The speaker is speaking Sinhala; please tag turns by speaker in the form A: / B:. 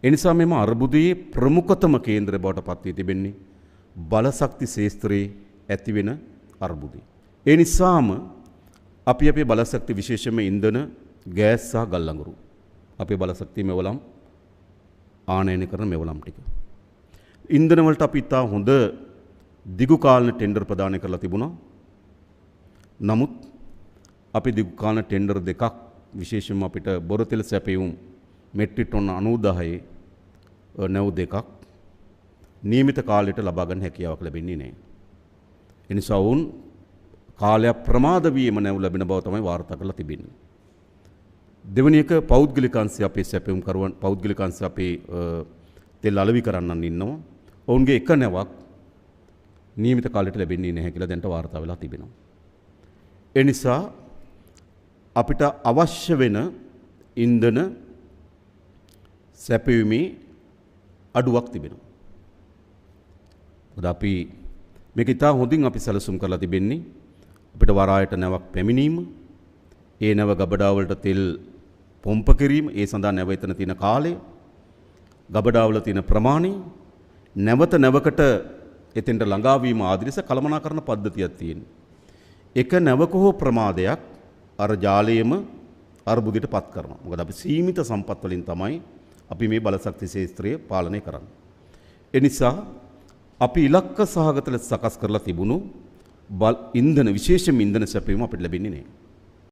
A: ඒ නිසා මෙම අර්බුදයේ ප්‍රමුඛතම කේන්ද්‍රය බවට පත් වී තිබෙන්නේ බලශක්ති ශේස්ත්‍රයේ ඇතිවෙන අර්බුදය. ඒ නිසාම අපි අපේ බලශක්ති විශේෂයෙන්ම ඉන්ධන, ගෑස් සහ ගල් අඟුරු අපේ බලශක්තිය මෙවලම් ආනයනය කරන මෙවලම් ටික. ඉන්ධන වලට අපි ඉතා හොඳ දිගු කාලන ටෙන්ඩර් ප්‍රදානය කරලා තිබුණා. නමුත් අපි දිගු කාලන ටෙන්ඩර් දෙකක් විශේෂයෙන්ම අපිට බොරතෙල් සැපයුම් මෙට්‍රික් ටොන් 96 නැව් දෙකක් නියමිත කාලයට ලබා ගන්න හැකියාවක් ලැබෙන්නේ නැහැ. ඒ නිසා වුන් කාලයක් ප්‍රමාද වීම නැව් ලැබෙන බව තමයි වාර්තා කරලා තිබෙන්නේ. දෙවැනි එක පෞද්ගලික අංශය අපේ සැපයුම් කරුවන් පෞද්ගලික අංශය අපේ තෙල් අලෙවි කරන්නන් ඉන්නවා. ඔවුන්ගේ එක නැවක් නියමිත කාලයට ලැබෙන්නේ නැහැ කියලා දැනට වාර්තා වෙලා තිබෙනවා. ඒ නිසා අපිට අවශ්‍ය වෙන ඉන්ධන සැපයීමේ අඩුවක් තිබෙනවා. මොකද අපි මේක ඉතා හොඳින් අපි සැලසුම් කරලා තිබෙන්නේ අපිට වරායට නැවක් පැමිණීම, ඒ නැව ගබඩාවලට තෙල් පොම්ප කිරීම, ඒ සඳහා නැව එතන තියෙන කාලය, ගබඩාවල තියෙන ප්‍රමාණය, නැවත නැවකට එතෙන්ට ළඟාවීම ආදී ලෙස කළමනාකරන පද්ධතියක් තියෙනවා. එක නැවක හෝ ප්‍රමාදයක් අර ජාලයේම අර්බුදයට පත් කරනවා. මොකද අපි සීමිත සම්පත් වලින් තමයි අපි මේ බලශක්ති ශේස්ත්‍රය පාලනය කරන්නේ. ඒ නිසා අපි ඉලක්ක සහගත ලෙස සකස් කරලා තිබුණු ඉන්ධන විශේෂයෙන්ම ඉන්ධන සැපයීම අපිට ලැබෙන්නේ නැහැ.